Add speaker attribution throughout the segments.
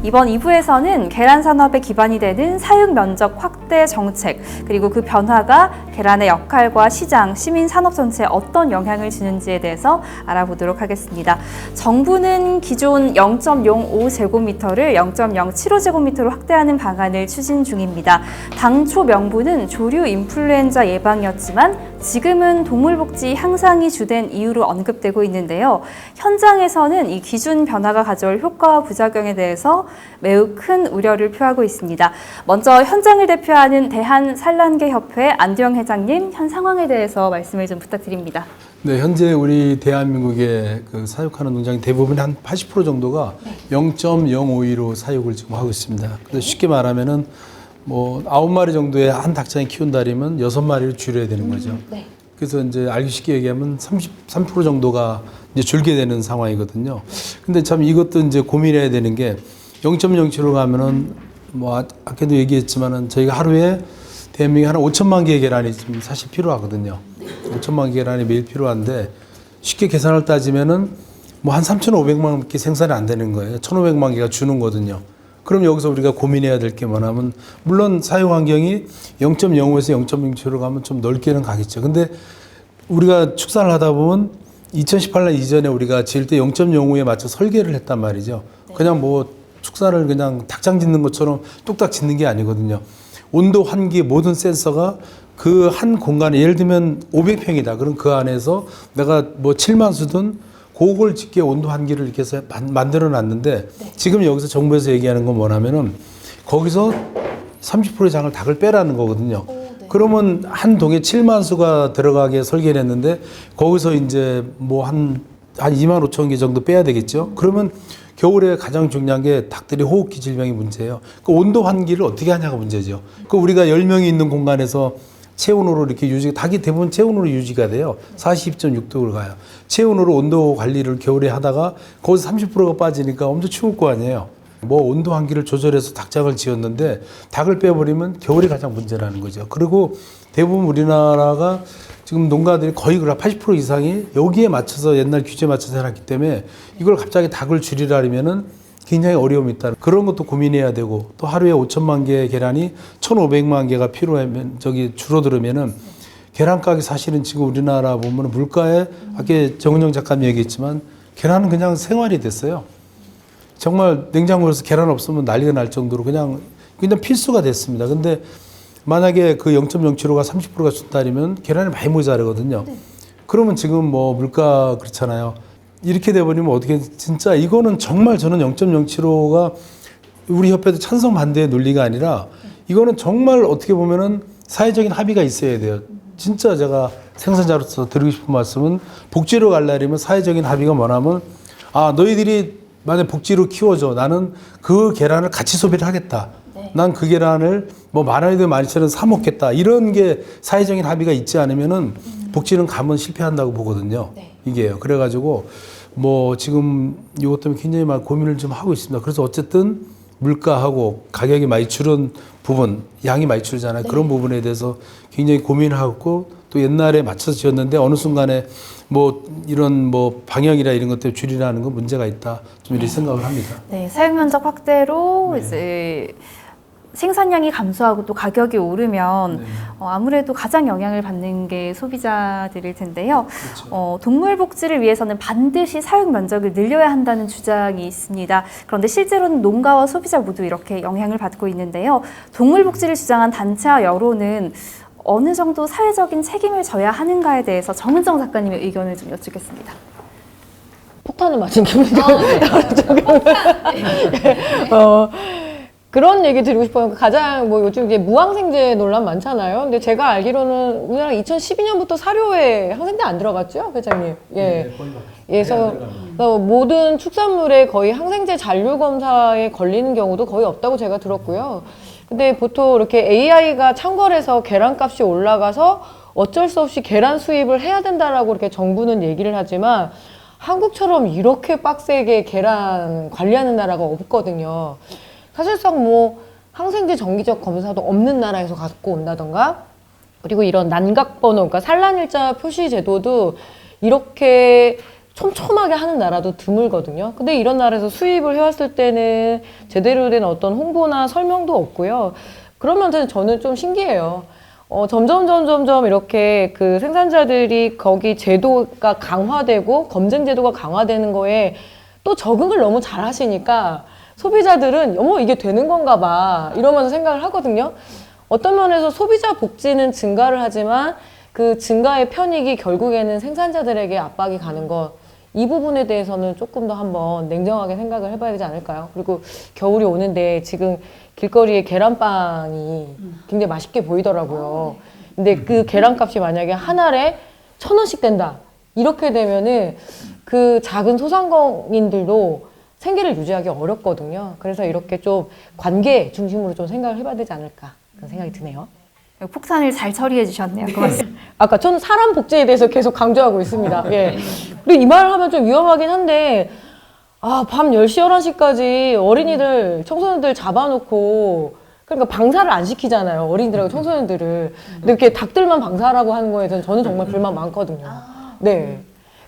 Speaker 1: 이번 2부에서는 계란 산업의 기반이 되는 사육 면적 확대 정책, 그리고 그 변화가 계란의 역할과 시장, 시민 산업 전체에 어떤 영향을 주는지에 대해서 알아보도록 하겠습니다. 정부는 기존 0.05제곱미터를 0.075제곱미터로 확대하는 방안을 추진 중입니다. 당초 명분은 조류 인플루엔자 예방이었지만 지금은 동물복지 향상이 주된 이유로 언급되고 있는데요. 현장에서는 이 기준 변화가 가져올 효과와 부작용에 대해서 매우 큰 우려를 표하고 있습니다. 먼저 현장을 대표하는 대한산란계협회 안두영 회장님, 현 상황에 대해서 말씀을 좀 부탁드립니다.
Speaker 2: 네, 현재 우리 대한민국의 그 사육하는 농장 대부분 한 80% 정도가 0.052로 사육을 지금 하고 있습니다. 그래서 쉽게 말하면은 뭐 9마리 정도의 한 닭장에 키운다면 6마리를 줄여야 되는 거죠.
Speaker 1: 네.
Speaker 2: 그래서 이제 알기 쉽게 얘기하면 33% 정도가 이제 줄게 되는 상황이거든요. 근데 참 이것도 이제 고민해야 되는 게 0.07로 가면은 뭐 아까도 얘기했지만은 저희가 하루에 대한민국에 한 5천만 개의 계란이 지금 사실 필요하거든요. 5천만 개 계란이 매일 필요한데 쉽게 계산을 따지면은 뭐 한 3,500만 개 생산이 안 되는 거예요. 1,500만 개가 주는 거거든요. 그럼 여기서 우리가 고민해야 될 게 뭐냐면 물론 사육 환경이 0.05에서 0.07로 가면 좀 넓게는 가겠죠. 근데 우리가 축산을 하다 보면 2018년 이전에 우리가 지을 때 0.05에 맞춰 설계를 했단 말이죠. 그냥 뭐 축산을 그냥 닭장 짓는 것처럼 뚝딱 짓는 게 아니거든요. 온도, 환기, 모든 센서가 그 한 공간에 예를 들면 500평이다. 그럼 그 안에서 내가 뭐 7만 수든 그걸 짓게 온도 환기를 이렇게 해서 만들어 놨는데 지금 여기서 정부에서 얘기하는 건 뭐냐면은 거기서 30%의 장을 닭을 빼라는 거거든요. 그러면 한 동에 7만 수가 들어가게 설계를 했는데 거기서 이제 뭐 한 2만 5천 개 정도 빼야 되겠죠. 그러면 겨울에 가장 중요한 게 닭들이 호흡기 질병이 문제예요. 그 온도 환기를 어떻게 하냐가 문제죠. 그 우리가 10명이 있는 공간에서 체온으로 이렇게 닭이 대부분 체온으로 유지가 돼요. 40.6도로 가요. 체온으로 온도 관리를 겨울에 하다가 거기서 30%가 빠지니까 엄청 추울 거 아니에요. 뭐 온도 환기를 조절해서 닭장을 지었는데 닭을 빼버리면 겨울이 가장 문제라는 거죠. 그리고 대부분 우리나라가 지금 농가들이 거의 80% 이상이 여기에 맞춰서 옛날 규제에 맞춰서 해놨기 때문에 이걸 갑자기 닭을 줄이려면은 굉장히 어려움이 있다. 그런 것도 고민해야 되고 또 하루에 5천만 개의 계란이 1,500만 개가 필요하면 줄어들으면은 계란 가격이 사실은 지금 우리나라 보면 물가에 아까 정은영 작가님 얘기했지만 계란은 그냥 생활이 됐어요. 정말 냉장고에서 계란 없으면 난리가 날 정도로 그냥 필수가 됐습니다. 근데 만약에 그 0.07호가 30%가 준다면 계란이 많이 모자르거든요. 그러면 지금 뭐 물가 그렇잖아요. 이렇게 돼버리면 어떻게 진짜 이거는 정말 저는 0.075가 우리 협회도 찬성 반대의 논리가 아니라 이거는 정말 어떻게 보면은 사회적인 합의가 있어야 돼요. 진짜 제가 생산자로서 드리고 싶은 말씀은 복지로 가려면 사회적인 합의가 뭐냐면 너희들이 만약 복지로 키워줘. 나는 그 계란을 같이 소비를 하겠다. 난 그 계란을 뭐 10,000원이든 12,000원 사 먹겠다. 이런 게 사회적인 합의가 있지 않으면은 복지는 가면 실패한다고 보거든요. 이게요. 그래가지고 뭐 지금 이것 때문에 굉장히 많이 고민을 좀 하고 있습니다. 그래서 어쨌든 물가하고 가격이 많이 줄은 부분, 양이 많이 줄잖아요. 그런 부분에 대해서 굉장히 고민을 하고 또 옛날에 맞춰서 지었는데 어느 순간에 뭐 이런 뭐 방역이나 이런 것 때문에 줄이라는 건 문제가 있다. 좀 이렇게 생각을 합니다.
Speaker 1: 네, 사육 면적 확대로 이제 생산량이 감소하고 또 가격이 오르면 아무래도 가장 영향을 받는 게 소비자들일 텐데요.
Speaker 2: 그렇죠.
Speaker 1: 동물 복지를 위해서는 반드시 사육 면적을 늘려야 한다는 주장이 있습니다. 그런데 실제로는 농가와 소비자 모두 이렇게 영향을 받고 있는데요. 동물 복지를 주장한 단체와 여론은 어느 정도 사회적인 책임을 져야 하는가에 대해서 정은정 작가님의 의견을 좀 여쭙겠습니다.
Speaker 3: 폭탄을 맞은 기분이죠. 그런 얘기 드리고 싶어요. 가장 뭐 요즘 이게 무항생제 논란 많잖아요. 근데 제가 알기로는 우리나라 2012년부터 사료에 항생제 안 들어갔죠, 회장님? 예. 그래서 모든 축산물에 거의 항생제 잔류 검사에 걸리는 경우도 거의 없다고 제가 들었고요. 근데 보통 이렇게 AI가 창궐해서 계란값이 올라가서 어쩔 수 없이 계란 수입을 해야 된다라고 이렇게 정부는 얘기를 하지만 한국처럼 이렇게 빡세게 계란 관리하는 나라가 없거든요. 사실상 뭐 항생제 정기적 검사도 없는 나라에서 갖고 온다던가 그리고 이런 난각번호, 그러니까 산란일자 표시 제도도 이렇게 촘촘하게 하는 나라도 드물거든요. 근데 이런 나라에서 수입을 해왔을 때는 제대로 된 어떤 홍보나 설명도 없고요. 그러면 저는 좀 신기해요. 점점 이렇게 그 생산자들이 거기 제도가 강화되고 검증 제도가 강화되는 거에 또 적응을 너무 잘 하시니까 소비자들은 어머 이게 되는 건가 봐 이러면서 생각을 하거든요. 어떤 면에서 소비자 복지는 증가를 하지만 그 증가의 편익이 결국에는 생산자들에게 압박이 가는 것, 이 부분에 대해서는 조금 더 한번 냉정하게 생각을 해봐야 되지 않을까요? 그리고 겨울이 오는데 지금 길거리에 계란빵이 굉장히 맛있게 보이더라고요. 근데 그 계란값이 만약에 한 알에 1,000원씩 된다. 이렇게 되면은 그 작은 소상공인들도 생계를 유지하기 어렵거든요. 그래서 이렇게 좀 관계 중심으로 좀 생각을 해봐야 되지 않을까 그런 생각이 드네요.
Speaker 1: 폭탄을 잘 처리해 주셨네요. 고맙습니다.
Speaker 3: 아까 저는 사람 복지에 대해서 계속 강조하고 있습니다. 예. 그리고 이 말을 하면 좀 위험하긴 한데, 밤 10시, 11시까지 어린이들, 청소년들 잡아놓고, 그러니까 방사를 안 시키잖아요. 어린이들하고 청소년들을. 근데 이렇게 닭들만 방사하라고 하는 거에 대해서 저는 정말 불만 많거든요. 네.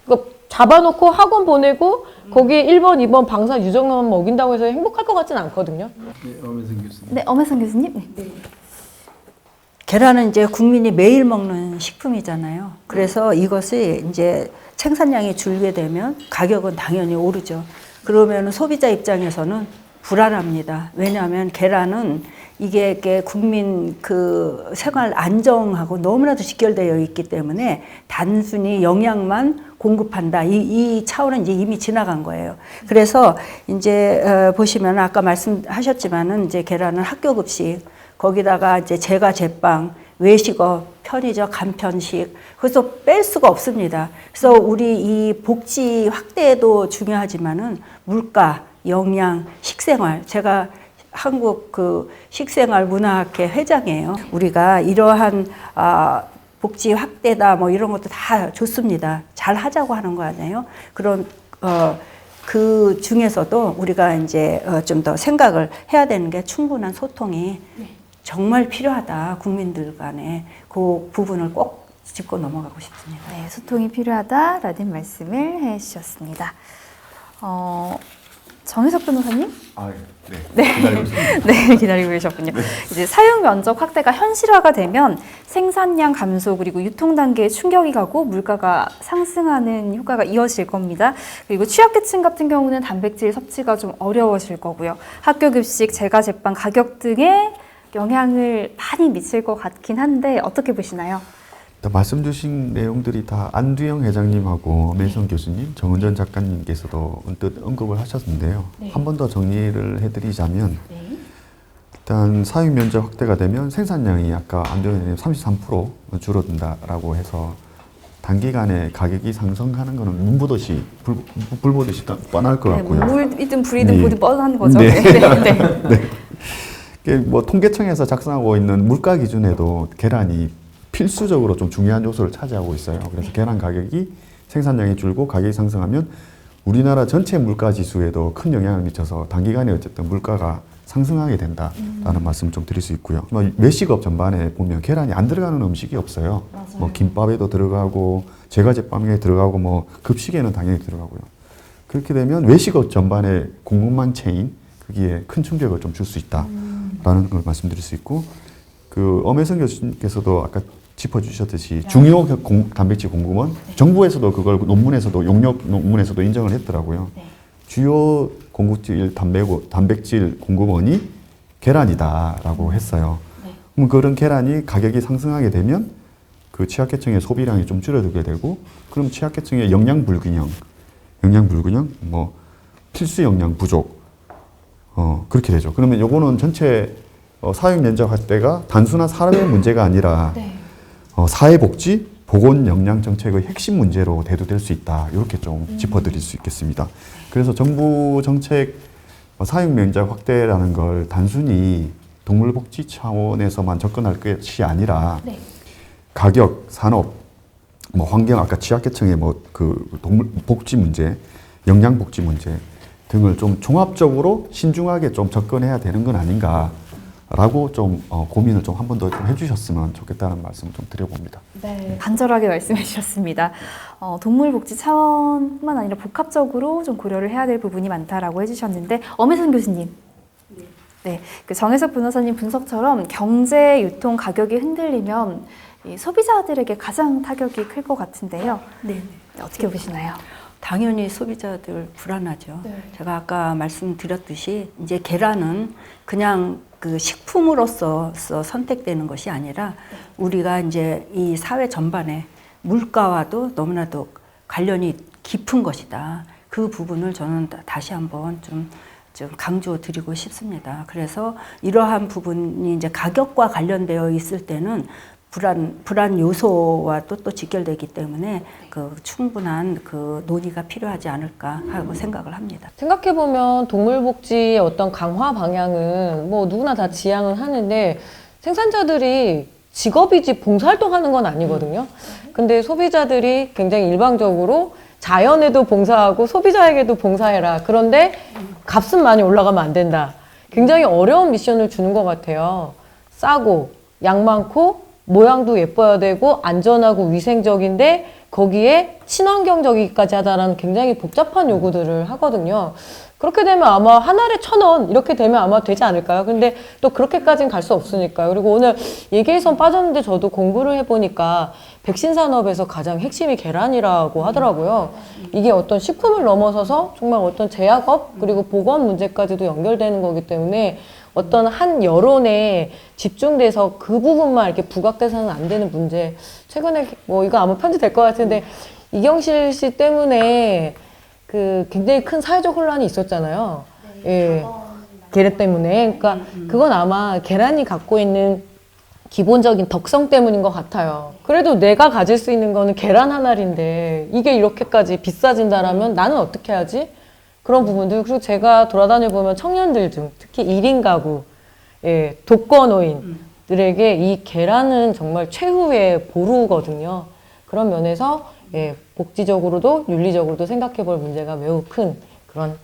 Speaker 3: 그러니까 잡아놓고 학원 보내고, 거기에 1번, 2번 방사 유정만 먹인다고 해서 행복할 것 같지는 않거든요.
Speaker 2: 네, 엄혜선 교수님.
Speaker 1: 네, 엄혜선 교수님. 네.
Speaker 4: 계란은 이제 국민이 매일 먹는 식품이잖아요. 그래서 이것이 이제 생산량이 줄게 되면 가격은 당연히 오르죠. 그러면 소비자 입장에서는 불안합니다. 왜냐하면 계란은 이게 국민 그 생활 안정하고 너무나도 직결되어 있기 때문에 단순히 영양만 공급한다. 이 차원은 이제 이미 지나간 거예요. 그래서 이제 보시면 아까 말씀하셨지만은 이제 계란은 학교 급식, 거기다가 이제 제과 제빵, 외식업, 편의점, 간편식, 그래서 뺄 수가 없습니다. 그래서 우리 이 복지 확대도 중요하지만은 물가, 영양, 식생활, 제가 한국 그 식생활 문화학회 회장이에요. 우리가 이러한 복지 확대다 뭐 이런 것도 다 좋습니다. 잘 하자고 하는 거 아니에요? 그런 그 중에서도 우리가 이제 좀 더 생각을 해야 되는 게 충분한 소통이 정말 필요하다. 국민들 간에 그 부분을 꼭 짚고 넘어가고 싶습니다.
Speaker 1: 네, 소통이 필요하다라는 말씀을 해주셨습니다. 정혜석 변호사님?
Speaker 5: 네. 기다리고 있습니다.
Speaker 1: 네, 기다리고 계셨군요. 이제 사육 면적 확대가 현실화가 되면 생산량 감소 그리고 유통 단계에 충격이 가고 물가가 상승하는 효과가 이어질 겁니다. 그리고 취약계층 같은 경우는 단백질 섭취가 좀 어려워질 거고요. 학교 급식, 제과 제빵 가격 등에 영향을 많이 미칠 것 같긴 한데 어떻게 보시나요?
Speaker 5: 말씀 주신 내용들이 다 안두영 회장님하고 매선 교수님, 정은전 작가님께서도 언뜻 언급을 하셨는데요. 한 번 더 정리를 해드리자면 일단 사육 면적 확대가 되면 생산량이 아까 안두영 회장님 33% 줄어든다라고 해서 단기간에 가격이 상승하는 거는 눈 보듯이 불 보듯이 뻔할 것 같고요.
Speaker 1: 물이든 불이든
Speaker 5: 네.
Speaker 1: 보든 뻔한 거죠.
Speaker 5: 네.
Speaker 1: 네.
Speaker 5: 뭐 통계청에서 작성하고 있는 물가 기준에도 계란이 필수적으로 좀 중요한 요소를 차지하고 있어요. 그래서 계란 가격이 생산량이 줄고 가격이 상승하면 우리나라 전체 물가 지수에도 큰 영향을 미쳐서 단기간에 어쨌든 물가가 상승하게 된다라는 말씀을 좀 드릴 수 있고요. 외식업 전반에 보면 계란이 안 들어가는 음식이 없어요. 뭐 김밥에도 들어가고 제과제빵에 들어가고 뭐 급식에는 당연히 들어가고요. 그렇게 되면 외식업 전반에 공급망 체인 거기에 큰 충격을 좀 줄 수 있다라는 걸 말씀드릴 수 있고, 그 엄혜선 교수님께서도 아까 짚어주셨듯이 중요 단백질 공급원, 정부에서도 그걸 논문에서도 용역 논문에서도 인정을 했더라고요. 주요 공급질 단백질 공급원이 계란이다라고 했어요. 그럼 그런 계란이 가격이 상승하게 되면 그 취약계층의 소비량이 좀 줄어들게 되고, 그럼 취약계층의 영양 불균형, 뭐 필수 영양 부족, 그렇게 되죠. 그러면 요거는 전체 사육 면적 확대가 단순한 사람의 문제가 아니라 사회복지, 보건 영양 정책의 핵심 문제로 대두될 수 있다. 이렇게 좀 짚어드릴 수 있겠습니다. 그래서 정부 정책 사육 면적 확대라는 걸 단순히 동물복지 차원에서만 접근할 것이 아니라 가격, 산업, 뭐 환경, 아까 취약계층의 뭐 그 동물 복지 문제, 영양 복지 문제 등을 좀 종합적으로 신중하게 좀 접근해야 되는 건 아닌가 라고 좀 고민을 좀 한 번 더 좀 해주셨으면 좋겠다는 말씀을 좀 드려봅니다.
Speaker 1: 네, 간절하게 말씀해 주셨습니다. 동물복지 차원뿐만 아니라 복합적으로 좀 고려를 해야 될 부분이 많다라고 해주셨는데 엄혜선 교수님. 네, 그 정혜석 변호사님 분석처럼 경제 유통 가격이 흔들리면 이 소비자들에게 가장 타격이 클 것 같은데요.
Speaker 4: 네.
Speaker 1: 어떻게 보시나요?
Speaker 4: 당연히 소비자들 불안하죠.
Speaker 1: 네.
Speaker 4: 제가 아까 말씀드렸듯이 이제 계란은 그냥 그 식품으로서 선택되는 것이 아니라 우리가 이제 이 사회 전반에 물가와도 너무나도 관련이 깊은 것이다. 그 부분을 저는 다시 한번 좀 강조 드리고 싶습니다. 그래서 이러한 부분이 이제 가격과 관련되어 있을 때는 불안 요소와 또 직결되기 때문에 그 충분한 그 논의가 필요하지 않을까 하고 생각을 합니다.
Speaker 3: 생각해보면 동물복지의 어떤 강화 방향은 뭐 누구나 다 지향을 하는데 생산자들이 직업이지 봉사활동하는 건 아니거든요. 근데 소비자들이 굉장히 일방적으로 자연에도 봉사하고 소비자에게도 봉사해라. 그런데 값은 많이 올라가면 안 된다. 굉장히 어려운 미션을 주는 것 같아요. 싸고 양 많고 모양도 예뻐야 되고 안전하고 위생적인데 거기에 친환경적이기까지 하다라는 굉장히 복잡한 요구들을 하거든요. 그렇게 되면 아마 한 알에 1,000원 이렇게 되면 아마 되지 않을까요? 근데 또 그렇게까지는 갈 수 없으니까요. 그리고 오늘 얘기에선 빠졌는데 저도 공부를 해보니까 백신 산업에서 가장 핵심이 계란이라고 하더라고요. 이게 어떤 식품을 넘어서서 정말 어떤 제약업 그리고 보건 문제까지도 연결되는 거기 때문에 어떤 한 여론에 집중돼서 그 부분만 이렇게 부각돼서는 안 되는 문제. 최근에 뭐 이거 아마 편집될 것 같은데 이경실 씨 때문에 그 굉장히 큰 사회적 혼란이 있었잖아요. 예. 계란 때문에. 그러니까 그건 아마 계란이 갖고 있는 기본적인 덕성 때문인 것 같아요. 그래도 내가 가질 수 있는 거는 계란 한 알인데 이게 이렇게까지 비싸진다라면 나는 어떻게 하지? 그런 부분들. 그리고 제가 돌아다녀 보면 청년들 중 특히 1인 가구, 예, 독거노인들에게 이 계란은 정말 최후의 보루거든요. 그런 면에서 예, 복지적으로도 윤리적으로도 생각해 볼 문제가 매우 큰 그런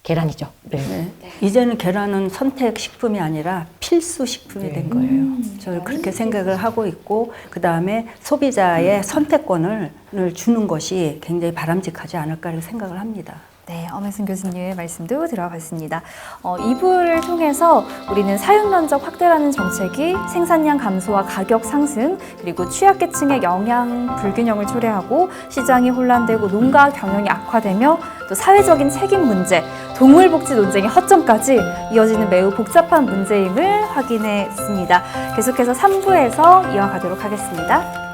Speaker 3: 계란이죠. 네.
Speaker 4: 네. 이제는 계란은 선택 식품이 아니라 필수 식품이 된 거예요. 저는 그렇게 생각을 하고 있고 그 다음에 소비자의 선택권을 주는 것이 굉장히 바람직하지 않을까 이렇게 생각을 합니다.
Speaker 1: 네, 엄혜순 교수님의 말씀도 들어봤습니다. 2부를 통해서 우리는 사육면적 확대라는 정책이 생산량 감소와 가격 상승, 그리고 취약계층의 영양 불균형을 초래하고 시장이 혼란되고 농가 경영이 악화되며 또 사회적인 책임 문제, 동물복지 논쟁의 허점까지 이어지는 매우 복잡한 문제임을 확인했습니다. 계속해서 3부에서 이어가도록 하겠습니다.